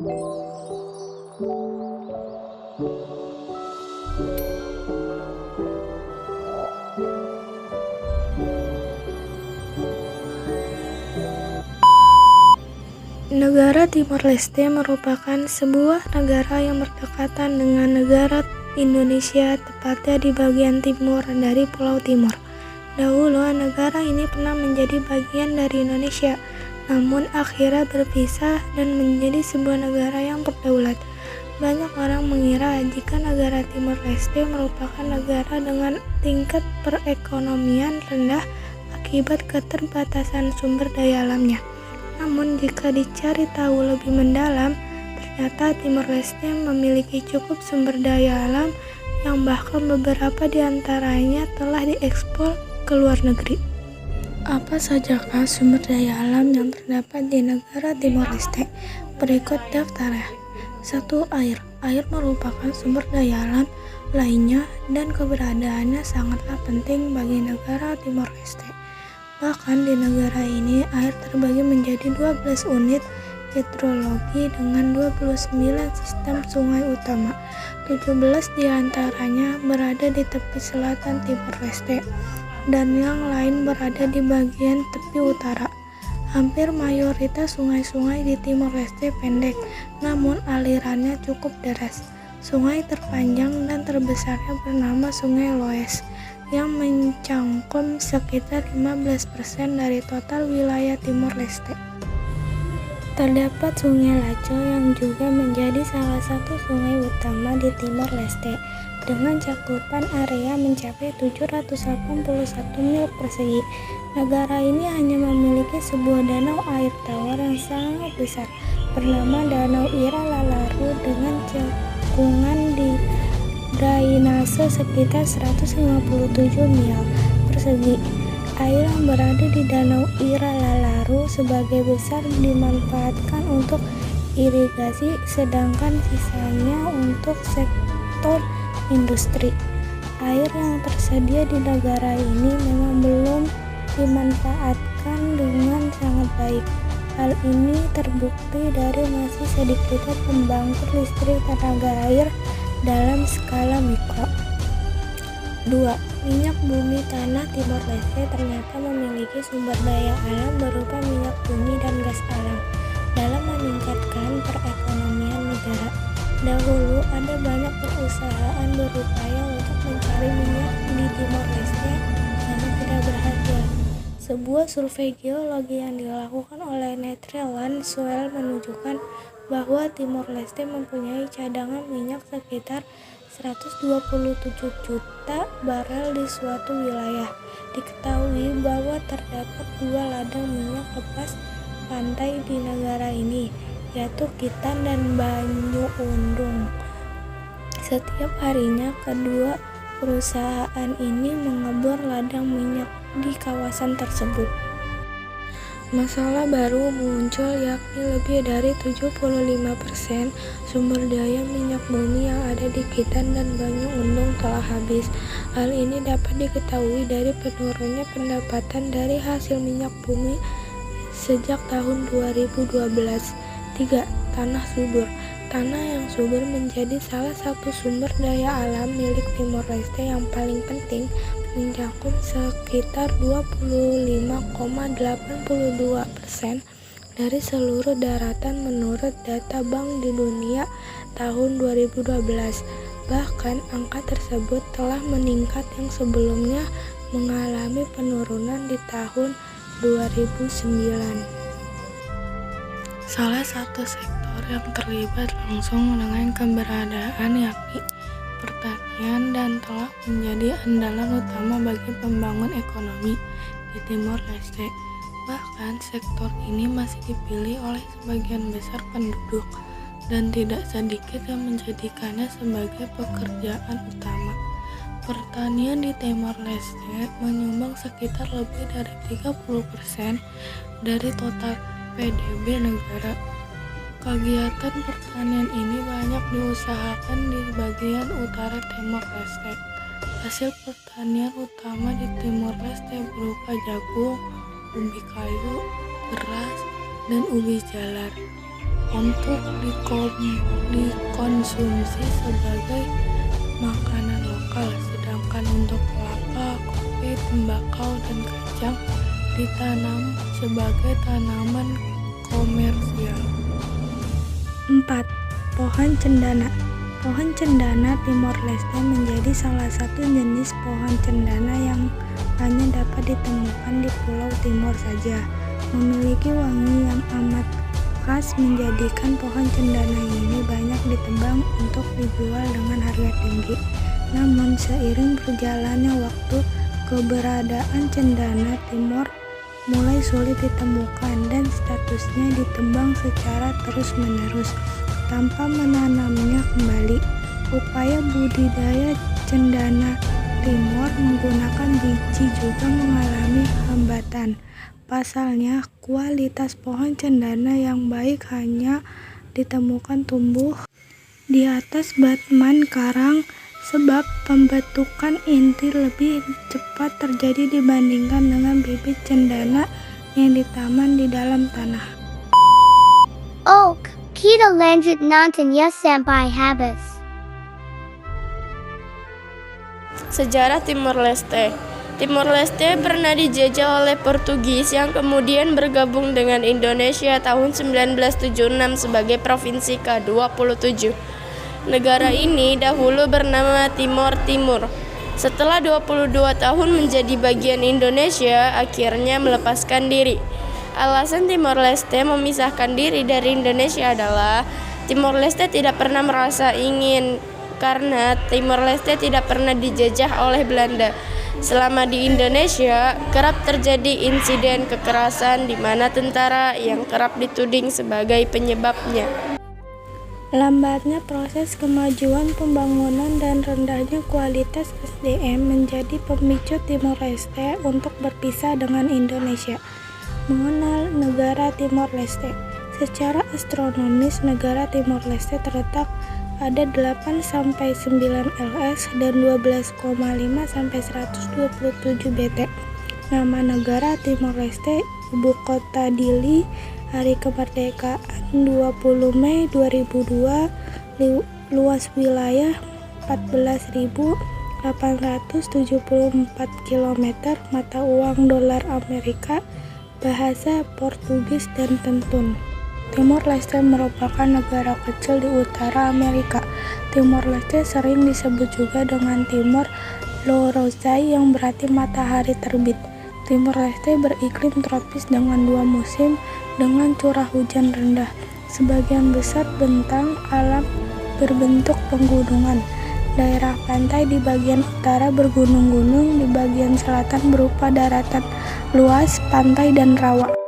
Negara Timor Leste merupakan sebuah negara yang berdekatan dengan negara Indonesia, tepatnya di bagian timur dari Pulau Timor. Dahulu, negara ini pernah menjadi bagian dari Indonesia, namun akhirnya berpisah dan menjadi sebuah negara yang berdaulat. Banyak orang mengira jika negara Timor Leste merupakan negara dengan tingkat perekonomian rendah akibat keterbatasan sumber daya alamnya. Namun jika dicari tahu lebih mendalam, ternyata Timor Leste memiliki cukup sumber daya alam yang bahkan beberapa di antaranya telah diekspor ke luar negeri. Apa sajakah sumber daya alam yang terdapat di negara Timor Leste? Berikut daftarnya. 1. Air. Air merupakan sumber daya alam lainnya dan keberadaannya sangatlah penting bagi negara Timor Leste. Bahkan di negara ini air terbagi menjadi 12 unit hidrologi dengan 29 sistem sungai utama. 17 diantaranya berada di tepi selatan Timor Leste dan yang lain berada di bagian tepi utara. Hampir mayoritas sungai-sungai di Timor Leste pendek, namun alirannya cukup deras. Sungai terpanjang dan terbesarnya bernama Sungai Loes, yang mencangkup sekitar 15% dari total wilayah Timor Leste. Terdapat Sungai Laco yang juga menjadi salah satu sungai utama di Timor Leste, dengan cakupan area mencapai 781 mil persegi. Negara ini hanya memiliki sebuah danau air tawar yang sangat besar, bernama Danau Ira Lalaru dengan cekungan di drainase sekitar 157 mil persegi. Air yang berada di Danau Ira Lalaru sebagai besar dimanfaatkan untuk irigasi, sedangkan sisanya untuk sektor industri. Air yang tersedia di negara ini memang belum dimanfaatkan dengan sangat baik. Hal ini terbukti dari masih sedikitnya pembangkit listrik tenaga air dalam skala mikro. 2. Minyak bumi tanah Timor Leste ternyata memiliki sumber daya alam berupa minyak bumi dan gas alam. Dalam meningkatkan perekonomian negara, dahulu ada banyak perusahaan berupaya untuk mencari minyak di Timor Leste, namun tidak berhasil. Sebuah survei geologi yang dilakukan oleh Netherlands Soil menunjukkan bahwa Timor Leste mempunyai cadangan minyak sekitar 127 juta barel di suatu wilayah. Diketahui bahwa terdapat 2 ladang minyak lepas pantai di negara ini, yaitu Kitan dan Banyu Undung. Setiap harinya kedua perusahaan ini mengebor ladang minyak di kawasan tersebut. Masalah baru muncul, yakni lebih dari 75% sumber daya minyak bumi yang ada di Kitan dan Banyu Undung telah habis. Hal ini dapat diketahui dari penurunnya pendapatan dari hasil minyak bumi sejak tahun 2012. 3. Tanah subur. Tanah yang subur menjadi salah satu sumber daya alam milik Timor Leste yang paling penting, mencakup sekitar 25,82% dari seluruh daratan menurut data Bank di Dunia tahun 2012. Bahkan angka tersebut telah meningkat yang sebelumnya mengalami penurunan di tahun 2009. Salah satu sektor yang terlibat langsung dengan keberadaan yakni pertanian dan telah menjadi andalan utama bagi pembangunan ekonomi di Timor Leste. Bahkan sektor ini masih dipilih oleh sebagian besar penduduk dan tidak sedikit yang menjadikannya sebagai pekerjaan utama. Pertanian di Timor Leste menyumbang sekitar lebih dari 30% dari total PDB negara. Kegiatan pertanian ini banyak diusahakan di bagian utara Timor Leste. Hasil pertanian utama di Timor Leste berupa jagung, ubi kayu, beras, dan ubi jalar. untuk dikonsumsi sebagai makanan lokal, sedangkan untuk kelapa, kopi, tembakau, dan kacang ditanam sebagai tanaman komersial. 4. Pohon cendana. Pohon cendana Timor Leste menjadi salah satu jenis pohon cendana yang hanya dapat ditemukan di Pulau Timor saja. Memiliki wangi yang amat khas menjadikan pohon cendana ini banyak ditebang untuk dijual dengan harga tinggi. Namun seiring berjalannya waktu, keberadaan cendana Timor mulai sulit ditemukan dan statusnya ditebang secara terus-menerus tanpa menanamnya kembali. Upaya budidaya cendana Timor menggunakan biji juga mengalami hambatan. Pasalnya, kualitas pohon cendana yang baik hanya ditemukan tumbuh di atas batman karang, sebab pembentukan inti lebih cepat terjadi dibandingkan dengan bibit cendana yang ditanam di dalam tanah. Oh, kita lanjut nonton ya sampai habis. Sejarah Timor Leste. Timor Leste pernah dijajah oleh Portugis yang kemudian bergabung dengan Indonesia tahun 1976 sebagai provinsi ke-27. Negara ini dahulu bernama Timor Timur. Setelah 22 tahun menjadi bagian Indonesia, akhirnya melepaskan diri. Alasan Timor Leste memisahkan diri dari Indonesia adalah Timor Leste tidak pernah merasa ingin, karena Timor Leste tidak pernah dijajah oleh Belanda. Selama di Indonesia, kerap terjadi insiden kekerasan di mana tentara yang kerap dituding sebagai penyebabnya. Lambatnya proses kemajuan pembangunan dan rendahnya kualitas SDM menjadi pemicu Timor Leste untuk berpisah dengan Indonesia. Mengenal negara Timor Leste. Secara astronomis, negara Timor Leste terletak ada 8-9 ls dan 12,5-127 bt. Nama negara Timor Leste, ibu kota Dili, hari kemerdekaan 20 Mei 2002, luas wilayah 14.874 km, mata uang dolar Amerika, bahasa Portugis dan Tentun. Timor Leste merupakan negara kecil di utara Amerika. Timor Leste sering disebut juga dengan Timor Loro'zai yang berarti matahari terbit. Timor Leste beriklim tropis dengan 2 musim dengan curah hujan rendah. Sebagian besar bentang alam berbentuk penggunungan. Daerah pantai di bagian utara bergunung-gunung, di bagian selatan berupa daratan luas, pantai dan rawa.